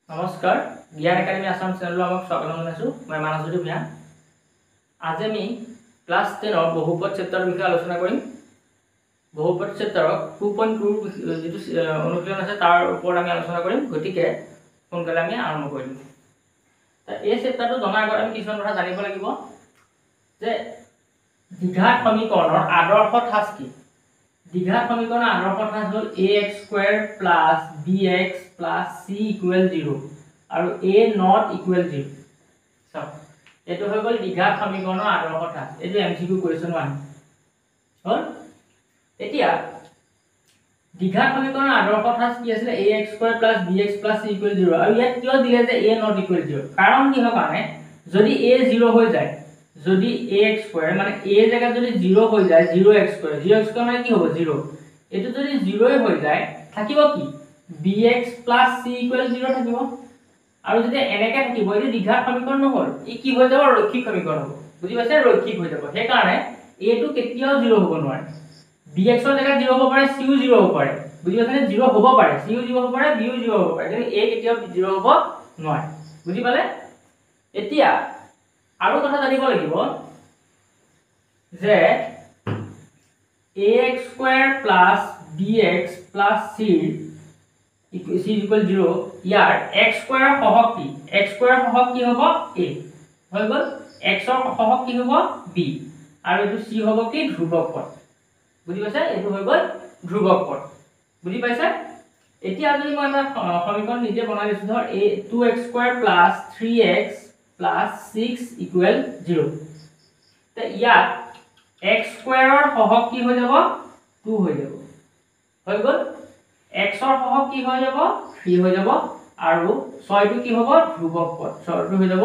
নমস্কাৰ জ্ঞান একাডেমি আসাম চেনেললৈ আমাক স্বাগতম জনাইছো মই মানসজ্যোতি ভূঞা আজি আমি ক্লাস 10 ৰ বহুপদ চেপ্টাৰৰ বিষয়ে আলোচনা কৰিম বহুপদ চেপ্টাৰৰ 2.2 যেটো অনুশীলন আছে তাৰ ওপৰত আমি আলোচনা কৰিম গতিকে সোনকালে আমি আৰম্ভ কৰিম এই চেপ্টাৰটো জনাৰ আগত আমি কিছুমান কথা জানিব লাগিব যে দ্বিঘাত সমীকৰণৰ আদৰ্শ ঠাঁচ কি দ্বিঘাত সমীকৰণৰ আদৰ্শ ঠাঁচ হ'ল ax² + bx + c = 0 আৰু a not equal 0 সব এটো হৈ গল দ্বিঘাত সমীকৰণৰ আদৰ্শ ঠাঁচ এটো এমসিকিউ কোৱেশ্চন 1 হল এতিয়া দ্বিঘাত সমীকৰণৰ আদৰ্শ ঠাঁচ কি আছিল ax² + bx + c = 0 আৰু ইয়াত কিয় দিলে যে a not equal 0 কাৰণ কি হয় মানে যদি a 0 হৈ যায় যদি ax² মানে a জায়গা যদি 0 হৈ যায় 0x² মানে কি হ'ব 0 এটো যদি 0 হৈ যায় থাকিব কি bx + c = 0 থাকিব আৰু যদি এনেকে থাকিব এই দ্বিঘাত সমীকৰণ নহল ই কি হৈ যাব ৰৈখিক সমীকৰণ হ'ব বুজি পাইছে ৰৈখিক হৈ যাব সেই কাৰণে a টো কেতিয়াও 0 হ'ব নোৱাৰে bx ৰ জায়গা 0 হ'ব পাৰে c ও 0 হ'ব পাৰে বুজি পাইছে 0 হ'ব পাৰে c ও 0 হ'ব পাৰে b ও 0 হ'ব পাৰে কিন্তু a কেতিয়াও 0 হ'ব নোৱাৰে বুজি পালে এতিয়া আৰু কথা জানিব লাগিব যে ax² + bx + c = 0 ইয়াৰ x² সহগ কি x² সহগ কি হ'ব a হৈ গল x ৰ সহগ কি হ'ব b আৰু এটো c হ'ব কি ধ্ৰুবক পদ বুজি পাইছে এটো হৈ গল ধ্ৰুবক পদ বুজি পাইছে এতিয়া যদি মই এটা সমীকৰণ নিজে বনাই দিছো ধৰ a 2x² + 3x + 6 = 0 তে ইয়াত x² ৰ সহগ কি হৈ যাব 2 হৈ যাব হৈ গল x ৰ সহগ কি হৈ যাব 3 হৈ যাব আৰু 6 টো কি হ'ব ধ্ৰুবক পদ 6 টো হৈ যাব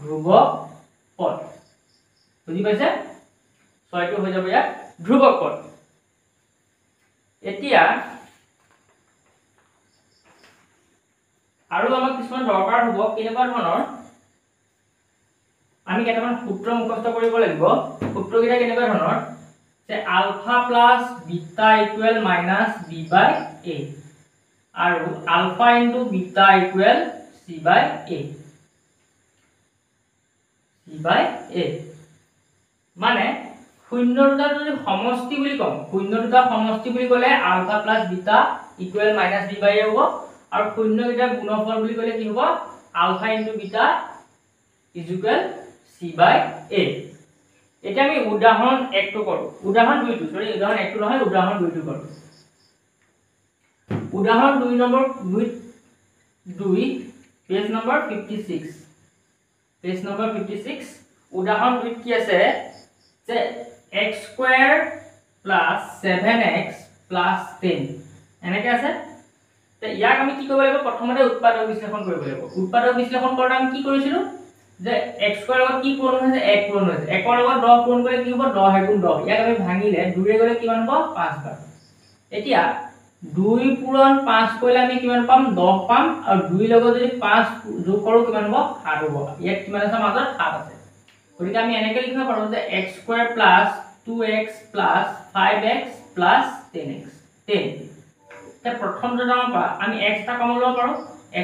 ধ্ৰুবক পদ বুজি পাইছে 6 টো হৈ যাব ইয়াত ধ্ৰুবক পদ এতিয়া আৰু আমাক কিছুমান দৰকাৰ হ'ব কেনেকুৱা ধৰণৰ আমি কেইটামান সূত্ৰ মুখস্থ কৰিব লাগিব সূত্ৰকেইটা কেনেকুৱা ধৰণৰ যে alpha plus beta equal minus b by a আৰু alpha into beta equal c by a মানে শূন্য দুটা যদি সমষ্টি বুলি কম শূন্য দুটা সমষ্টি বুলি ক'লে alpha plus beta equal minus b by a হ'ব আৰু শূন্য কেইটা গুণফল বুলি ক'লে কি হ'ব alpha into beta equal c by a এতিয়া আমি উদাহৰণ 1 টো কৰো উদাহৰণ 2 টো সৰি উদাহৰণ 1 টো নহয় উদাহৰণ 2 টো কৰো উদাহৰণ 2 number 2 page number 56 page number 56 উদাহৰণ 2 কি আছে যে x² + 7x + 10 এনেকে আছে তে ইয়াক আমি কি কৰিব লাগিব প্ৰথমতে উৎপাদক বিশ্লেষণ কৰিব লাগিব উৎপাদক বিশ্লেষণ কৰোঁতে আমি কি কৰিছিলো যে x² লগত কি পূৰণ হৈছে 1 পূৰণ হৈছে 1 ৰ লগত 10 পূৰণ কৰিলে কি হ'ব 10 * 10 ইয়াক আমি ভাঙিলে 2 ৰে গলে কিমান হ'ব 5 বাৰ এতিয়া 2 পূৰণ 5 কৰিলে আমি কিমান পাম 10 পাম আৰু 2 লগত যদি 5 যোগ কৰো কিমান হ'ব 7 হ'ব ইয়াত কিমান আছে মাজত 7 আছে গতিকে আমি এনেকৈ লিখিব পাৰো যে x² + 2x + 5x + 10x 10 তে প্ৰথমটো নাম পা আমি x টা কমন লব পাৰো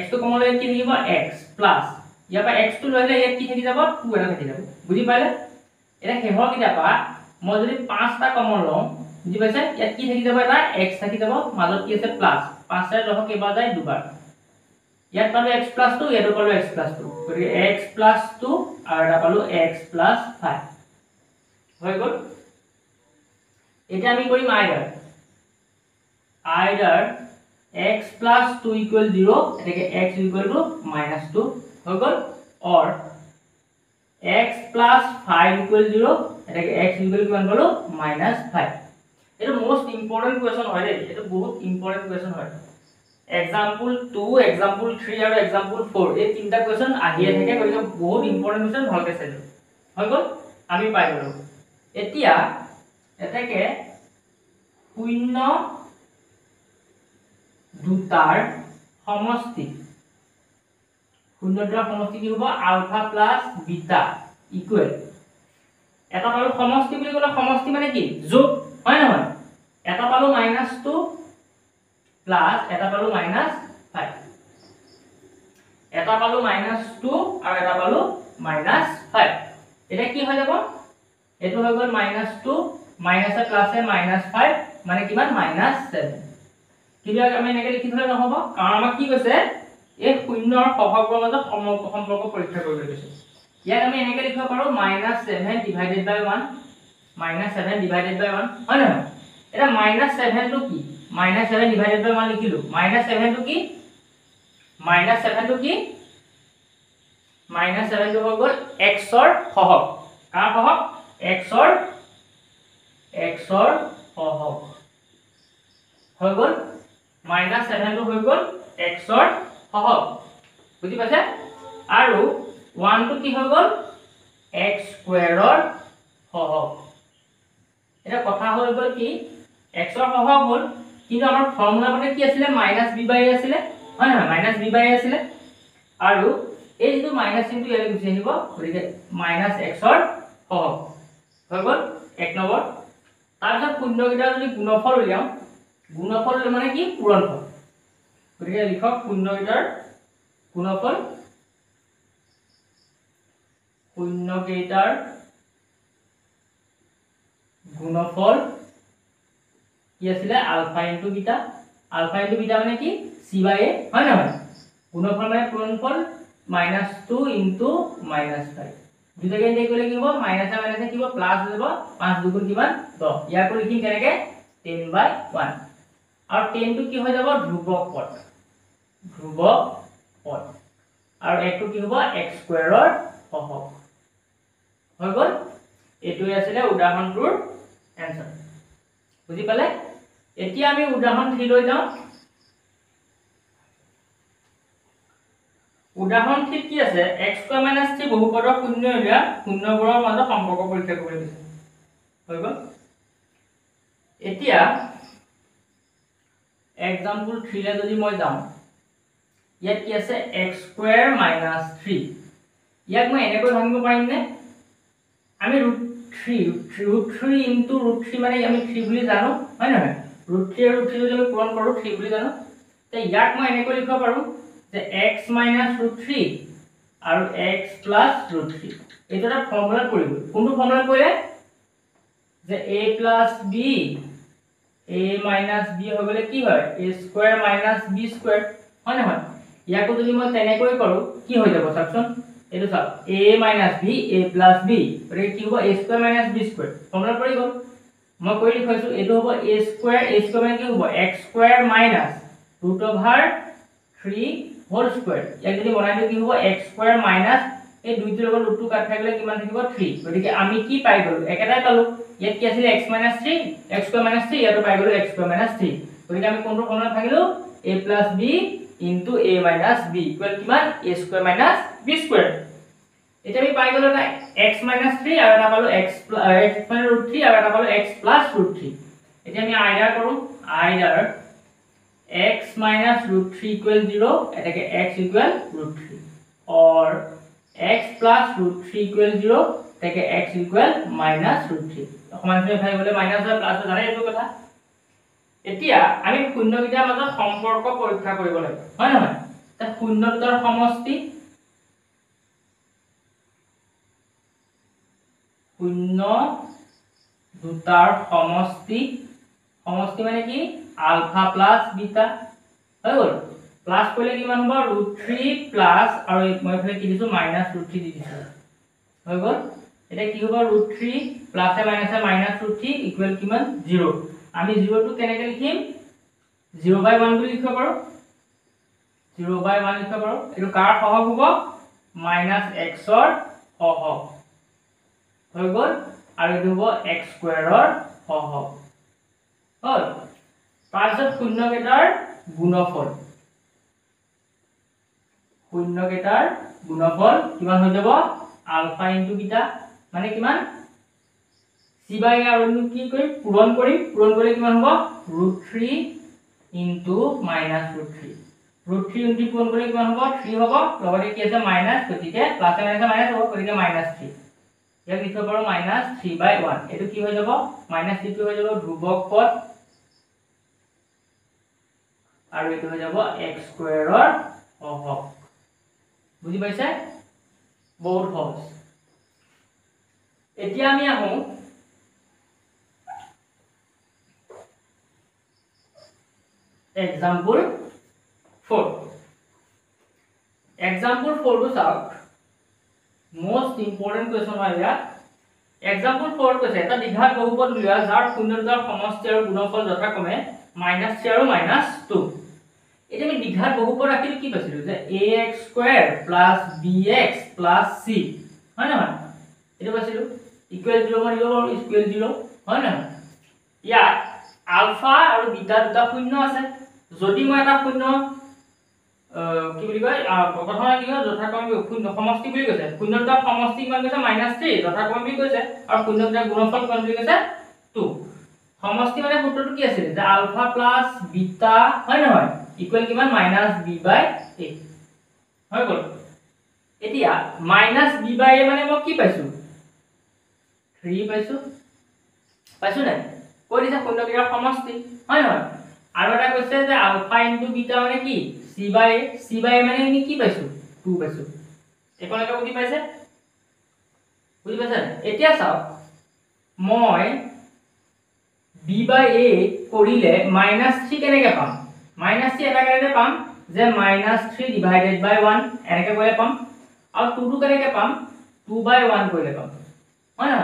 x টো কমন ললে কি থাকিব x প্লাস ইয়াৰ পৰা x টো ললে ইয়াত কি থাকি যাব 2 এটা থাকি যাব বুজি পাইলে এটা হেহৰ কিটা পা মই যদি 5 টা কমন লওঁ বুজি পাইছে ইয়াত কি থাকি যাব এটা x থাকি যাব মাজত কি আছে প্লাস 5 ৰে লহ কেবা যায় দুবাৰ ইয়াত পালো x + 2 ইয়াত পালো x + 2 গতিকে x + 2 আৰু এটা পালো x + 5 হৈ গল এটা আমি কৰিম either x + 2 = 0 এটাকে x = -2 হৈ গল or x + 5 = 0 এটাকে x কিমান পালো -5 এটা মোস্ট ইম্পৰ্টেন্ট কোৱেশ্চন হয় ৰে এটা বহুত ইম্পৰ্টেন্ট কোৱেশ্চন হয় एग्जांपल 2 एग्जांपल 3 আৰু एग्जांपल 4 এই তিনটা কোৱেশ্চন আহিয়ে থাকে গতিকে বহুত ইম্পৰ্টেন্ট কোৱেশ্চন ভালকে চাই লও হৈ গল আমি পাই গলো এতিয়া এটাকে শূন্য দুটাৰ সমষ্টি শূন্য দুটাৰ সমষ্টি কি হ'ব আলফা প্লাস বিটা ইকুৱেল এটা পালো সমষ্টি বুলি ক'লে সমষ্টি মানে কি যোগ হয় নহয় এটা পালো -2 প্লাস এটা পালো -5 এটা পালো -2 আৰু এটা পালো -5 এটা কি হৈ যাব এটো হৈ গল -2 মাইনাসে প্লাসে -5 মানে কিমান -7 কিবা আমি এনেকে লিখি থলে নহব কাৰণ আমাক কি কৈছে এই শূন্যৰ সহগৰ মাজত সম্পৰ্ক পৰীক্ষা কৰিবলৈ কৈছে ইয়াত আমি এনেকে লিখিব পাৰো -7 ডিভাইডেড বাই 1 -7 ডিভাইডেড বাই 1 হয় না এটা -7 টো কি -7 ডিভাইডেড বাই 1 লিখিলো -7 টো কি -7 টো কি -7 টো হৈ গল x ৰ সহগ কাৰ সহগ x ৰ সহগ হৈ গল -7 টো হৈ গল x ৰ সহগ বুজি পাইছে আৰু 1 টো কি হৈ গল x স্কয়াৰৰ সহগ এটা কথা হৈ গল কি x ৰ সহগ হল কিন্তু আমাৰ ফৰ্মুলা মতে কি আছিল -b/a আছিল হয় না -b/a আছিল আৰু এই যেটো মাইনাস চিনটো ইয়ালে গুছি আহিব গতিকে -x ৰ সহগ হৈ গল 1 নম্বৰ তাৰ পিছত শূন্যকেইটা যদি গুণফল উলিয়াও গুণফল মানে কি পূৰণফল গতিকে লিখক শূন্যকেইটাৰ গুণফল শূন্যকেইটাৰ গুণফল কি আছিল আলফা ইনটু বিটা মানে কি c/a হয় না গুণফল মানে পূৰণফল -2 ইনটু -5 দুটাকে এনে কৰিলে কি হ'ব মাইনাসে মাইনাসে কি হ'ব প্লাস হৈ যাব 5 দুগুণ কিমান 10 ইয়াকো লিখিম কেনেকে 10/1 আৰু 10 টো কি হৈ যাব ধ্ৰুবক পদ আৰু এটো কি হ'ব x স্কয়াৰৰ সহগ হৈ গল এটোই আছিল উদাহৰণটোৰ এনসাৰ বুজি পালে এতিয়া আমি উদাহৰণ 3 লৈ যাও উদাহৰণ 3 কি আছে x² - 3 বহুপদৰ শূন্য উলিয়া শূন্যবোৰৰ মাজত সম্পৰ্ক পৰীক্ষা কৰিব দিছে হৈ গল এতিয়া एग्जांपल 3 লে যদি মই যাও ইয়াত কি আছে x² - 3 ইয়াক মই এনেকৈ ভাঙিব পাৰিম নে আমি √3 ইনটু √3 মানে আমি 3 বুলি জানো হয় না √3 আৰু √3 যদি আমি পূৰণ কৰো 3 বুলি জানো তে ইয়াক মই এনেকৈ লিখিব পাৰো যে x - √3 আৰু x + √3 এটা ফৰ্মুলা কৰিব কোনটো ফৰ্মুলা কৰিলে যে a + b a - b হৈ গলে কি হয় a² - b² হয় না হয় ইয়াকো যদি মই তেনেকৈ কৰো কি হৈ যাব চাওকচোন এটো চাওক a - b a + b গতিকে কি হ'ব a² - b² ফৰ্মুলা পৰি গল মই কৈ লিখাইছো এটো হ'ব a² মানে কি হ'ব x² - √3 হোল স্কয়ার ইয়াক যদি বনাই দিও কি হ'ব x² - এই দুইটোৰ লগত √2 কাট খাই গলে কিমান থাকিব 3 গতিকে আমি কি পাই গলো একেটাই পালো ইয়াত কি আছিল x - 3 x² - 3 ইয়াতো পাই গলো x² - 3 গতিকে আমি কোনটো ফৰ্মুলা ভাঙিলো a + b into a - b equal কিমান a² - b² এটা আমি পাই গলো না x - 3 আৰু এটা পালো x মানে √3 আৰু এটা পালো x + √3 এতিয়া আমি আইডাৰ কৰো আইডাৰ x - √3 = 0 এটাকে x = √3 or x + √3 = 0 এটাকে x = -√3 সমানভাৱে ভাই গলে মাইনাস হয় প্লাস হয় জানে এইটো কথা এতিয়া আমি শূন্যকেইটাৰ মাজত সম্পৰ্ক পৰীক্ষা কৰিব লাগে হয় নহয় তে শূন্য দুটাৰ সমষ্টি সমষ্টি মানে কি আলফা প্লাস বিটা হৈ গল প্লাস কৰিলে কিমান হ'ব √3 প্লাস আৰু মই এফালে কি দিছো -√3 দি দিছো হৈ গল এটা কি হ'ব √3 প্লাসে মাইনাসে -√3 ইকুয়াল কিমান 0 আমি 0 টো কেনেকৈ লিখিম 0/1 বুলি লিখিব পাৰো 0/1 লিখিব পাৰো এটো কাৰ সহগ হ'ব -x ৰ সহগ হৈ গল আৰু এটো হ'ব x স্কয়াৰৰ সহগ হল তাৰপিছত শূন্যকেইটাৰ গুণফল কিমান হৈ যাব আলফা ইনটু বিটা মানে কিমান c/a আৰু কি কৰিম পূৰণ কৰিলে কিমান হ'ব √3 ইনটু -√3 √3 ইনটু পূৰণ কৰিলে কিমান হ'ব 3 হ'ব লগতে কি আছে মাইনাস গতিকে প্লাসে মাইনাসে মাইনাস হ'ব গতিকে -3 ইয়াক লিখিব পাৰো -3/1 এটো কি হৈ যাব -3 টো হৈ যাব ধ্ৰুবক পদ আৰু এটো হৈ যাব x স্কয়াৰৰ সহগ বুজি পাইছে বহুত সহজ এতিয়া আমি আহো example 4 example 4 to solve most important question হয় ইয়াত example 4 কৈছে এটা দ্বিঘাত বহুপদ উলিওৱা যাৰ শূন্যতাৰ সমষ্টি আৰু গুণফল যথাক্ৰমে -3 আৰু -2 এটা আমি দ্বিঘাত বহুপদ ৰাখিলে কি পাইছিলো যে ax² + bx + c হয় না এটা পাইছিলো ইকুৱেল 0 মানিব আৰু ইকুৱেল 0 হয় না ইয়াত আলফা আৰু বিটা দুটা শূন্য আছে যদি মই এটা শূন্য কি বুলি কয় প্ৰথমে কি হয় যথাক্ৰমে শূন্য সমষ্টি বুলি কৈছে শূন্যতাৰ সমষ্টি কিমান কৈছে -3 যথাক্ৰমে বুলি কৈছে আৰু শূন্যতাৰ গুণফল কিমান বুলি কৈছে 2 সমষ্টি মানে সূত্ৰটো কি আছিল যে আলফা প্লাস বিটা হয় নহয় ইকুৱেল কিমান -b/a হৈ গ'ল এতিয়া -b/a মানে মই কি পাইছো 3 পাইছো নাই কৈ দিছে শূন্যকেইটাৰ সমষ্টি হয় নহয় আৰু এটা কৈছে যে আলফা * বিটা মানে কি c/a মানে আমি কি পাইছো 2 পাইছো একলৈকে বুজি পাইছে এতিয়া চাও মই b/a কৰিলে -3 কেনেকৈ পাম -3 এটা কেনেকৈ পাম যে -3/1 এনেকৈ কৰিলে পাম আৰু 2 কেনেকৈ পাম 2/1 কৰিলে পাম হয় না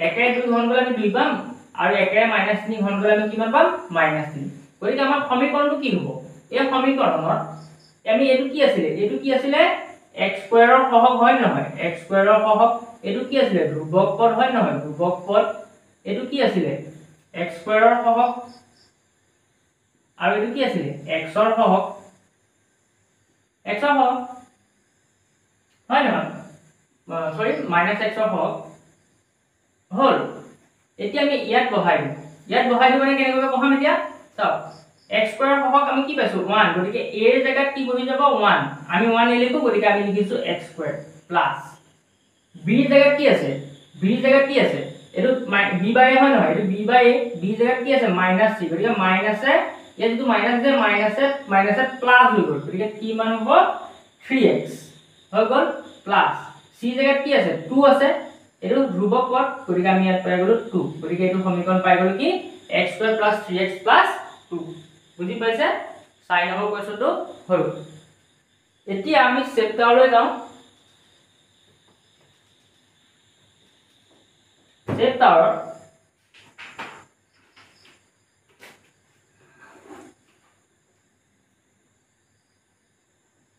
একে 2 ঘন গলে আমি 2 পাম আৰু একে -3 ঘন গলে আমি কিমান পাম -3 গতিকে আমাৰ সমীকৰণটো কি হ'ব এই সমীকৰণত আমি এটো কি আছিল x² ৰ সহগ হয় নহয় x² ৰ সহগ এটো কি আছিল ধ্ৰুবক পদ হয় নহয় ধ্ৰুবক পদ এটো কি আছিল x² ৰ সহগ আৰু এটো কি আছিল x ৰ সহগ হয় নহয় সৰি -x ৰ সহগ হল এতিয়া আমি ইয়াত বহাই দিম মানে কেনেকৈ বহাম এতিয়া চাও x² ৰ সহগ আমি কি পাইছো 1 গতিকে a ৰ জায়গাত কি বহি যাব 1 আমি 1 লিখো গতিকে আমি লিখিছো x² প্লাস b ৰ জায়গাত কি আছে এটো b/a হয় নহয় এটো b/a b ৰ জায়গাত কি আছে -3 গতিকে মাইনাসে ইয়াত যেটো মাইনাসে প্লাস হৈ গল গতিকে কি মান হ'ব 3x হৈ গল প্লাস c ৰ জায়গাত কি আছে 2 আছে এটো ধ্ৰুবক পদ গতিকে আমি ইয়াত পাই গলো 2 গতিকে এটো সমীকৰণ পাই গলো কি x² + 3x + 2 বুজি পাইছে 4 নম্বৰ কোৱেশ্চনটো হ'ল এতিয়া আমি চেপ্টাৰলৈ যাওঁ চেপ্টাৰ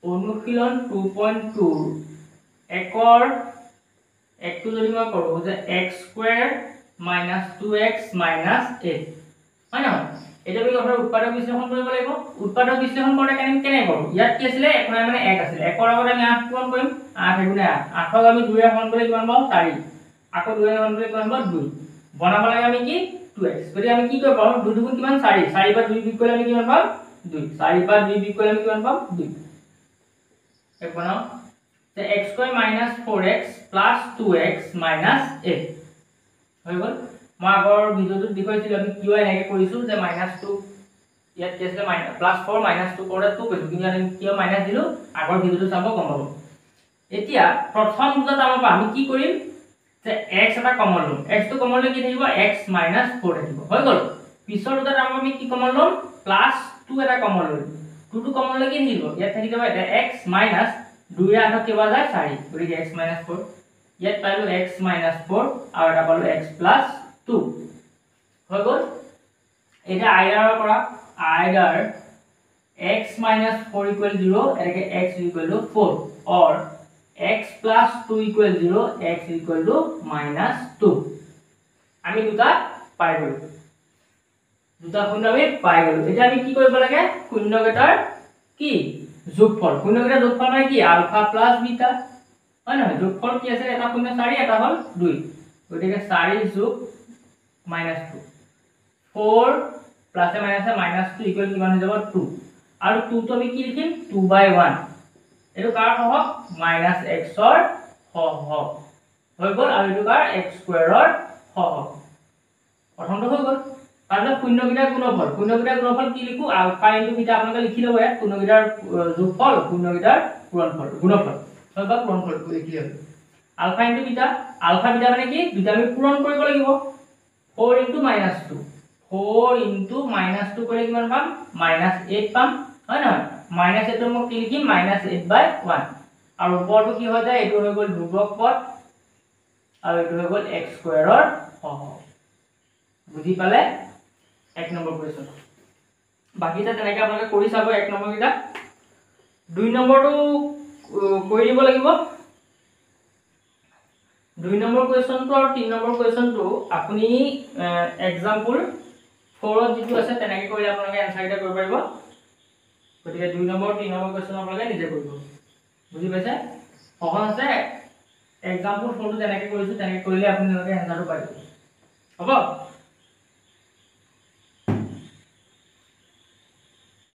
অনুশীলন 2.2 একটো যদি মই কৰো যে x² - 2x - 8 হয় না এটা আমি কথা উৎপাদক বিশ্লেষণ কৰিব লাগিব উৎপাদক বিশ্লেষণ কৰোঁতে কেনে কৰো ইয়াত কি আছিল 1 মানে 1 আছিল 1 ৰ আগত আমি 8 পূৰণ কৰিম 8 * 8 ক আমি 2 এ হৰণ কৰিলে কিমান পাম 4 আকৌ 2 এ হৰণ কৰিলে কিমান পাম 2 বনাব লাগে আমি কি 2x গতিকে আমি কি কৰিব পাৰো 2 দুগুণ কিমান 4 4 পৰা 2 বিয়োগ কৰিলে আমি কিমান পাম 2 4 পৰা 2 বিয়োগ কৰিলে আমি কিমান পাম 2 এক বনাও তে x² - 4x + 2x - 8 হৈ গল মই আগৰ ভিডিওটোত দেখুৱাইছিল আমি কিয় এনেকৈ কৰিছো যে -2 ইয়াত কি আছিল +4 - 2 কৰে 2 পাইছো কিন্তু আমি কিয় মাইনাস দিলো আগৰ ভিডিওটো চাব গম পাব এতিয়া প্ৰথম দুটা টাৰ্মৰ আমি কি কৰিম যে x এটা কমন লম x টো কমন লৈ কি থাকিব x - 4 থাকিব হৈ গল পিছৰ দুটা টাৰ্মৰ আমি কি কমন লম +2 এটা কমন লম 2 টো কমন লৈ কি থাকিব ইয়াত থাকি যাব এটা x - 2 এ আঠক কেবা যায় 4 গতিকে x - 4 ইয়াত পাইলো x - 4 আৰু এটা পালো x + 2 হৈ গল এটা আইডাৰৰ পৰা আইডাৰ x - 4 = 0 এটাকে x = 4 or x + 2 = 0 x = -2 আমি দুটা পাই গলো দুটা শূন্য আমি পাই গলো এতিয়া আমি কি কৰিব লাগে শূন্যকেইটাৰ কি যোগফল শূন্যকেইটাৰ যোগফল মানে কি আলফা প্লাস বিটা হয় নহয় যোগফল কি আছে এটা শূন্য 4 এটা হল 2 গতিকে 4 যোগ -2 4 প্লাস এ মাইনাসে -2 ইকুয়াল কিমান হৈ যাব 2 আৰু 2 টো আমি কি লিখিম 2/1 এটো কাৰ সহগ -x ৰ সহগ হৈ গল আৰু এটো কাৰ x² ৰ সহগ প্ৰথমটো হৈ গল তাৰপিছত শূন্যকেইটাৰ গুণফল কি লিখো আলফা * বিটা আপোনালোকে লিখি লব ইয়াত শূন্যকেইটাৰ যোগফল শূন্যকেইটাৰ গুণফল হয় বা পূৰণ কৰিব ক্লিয়াৰ আলফা ইনটু বিটা মানে কি দুটা আমি পূৰণ কৰিব লাগিব 4 ইনটু -2 4 ইনটু -2 কৰিলে কিমান পাম -8 পাম হয় নহয় -8 টো মই কি লিখিম -8/1 আৰু ওপৰটো কি হৈ যায় এইটো হৈ গ'ল ধ্ৰুৱক পদ আৰু এইটো হৈ গ'ল x স্কয়াৰৰ সহগ বুজি পালে এক নম্বৰ কোৱেশ্চন বাকিটা তেনেকৈ আপোনালোকে কৰি চাব এক নম্বৰ কিটা দুই নম্বৰটো কৰি দিব লাগিব দুই নম্বৰ কোৱেশ্চনটো আৰু তিন নম্বৰ কোৱেশ্চনটো আপুনি এক্সাম্পল 4 ত যেটো আছে তেনেকৈ কৰিলে আপোনালোকে আনসাৰ এটা কৰিব পাৰিব গতিকে দুই নম্বৰ তিন নম্বৰ কোৱেশ্চন আপোনালোকে নিজে কৰিব বুজি পাইছে সহজ আছে এক্সাম্পল 4 টো তেনেকৈ কৰিছো তেনেকৈ কৰিলে আপোনালোকে আনসাৰটো পাই যাব হ'ব